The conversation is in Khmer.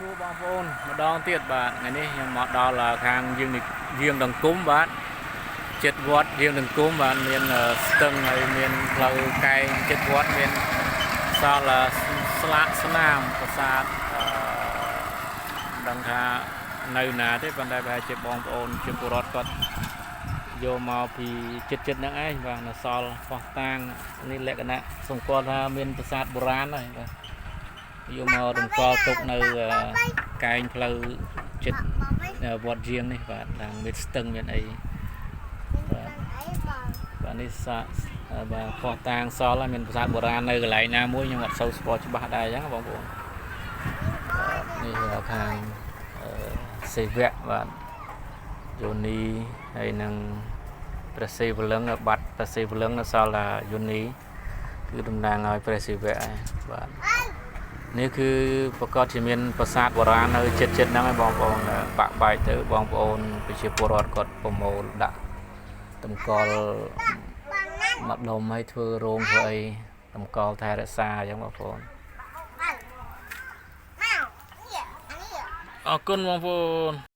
សួរបងប្អូនម្ដងទៀតបាទថ្ងៃនេះខ្ញុំមកដល់ខាងយាងដង្គមបាទចិត្តវត្តយាងដង្គមបាទមានស្ទឹងហើយមានផ្លូវកែងចិត្តវត្តមានសល់ស្លាកស្នាមប្រាសាទដឹងថានៅណាទេប៉ុន្តែប្រហែលជាបងប្អូនជាពលរដ្ឋគាត់យកមកពីចិត្តហ្នឹងឯងបាទនៅសល់ផោះតាងនេះលក្ខណៈសម្គាល់ថាមានប្រាសាទបុរាណហើយបាទយកមកតម្កល់ទុកនៅកែងផ្លូវចិត្តវត្តយាងនេះបាទតាមមានស្ទឹងមានអីបាទនេះបាទផោះតាងសល់ហើយមានប្រាសាទបុរាណនៅកន្លែងណាមួយខ្ញុំអត់សូវស្គាល់ច្បាស់ដែរអញ្ចឹងបងប្អូននេះខាងសេវៈបាទយោនីហើយនឹងព្រះសិវលឹង្គបាត់ព្រះសិវលឹង្គនៅសល់ថាយោនីគឺតំណាងឲ្យព្រះសិវៈបាទនេះគឺប្រកាសជាមានប្រាសាទបុរាណនៅចិត្តហ្នឹងឯងបងប្អូនបាក់បែកទៅបងប្អូនប្រជាពលរដ្ឋគាត់ប្រមូលដាក់តម្កល់មកដុំឲ្យធ្វើរោងធ្វើអីតម្កល់ថែរក្សាអញ្ចឹងបងប្អូនអរគុណបងប្អូន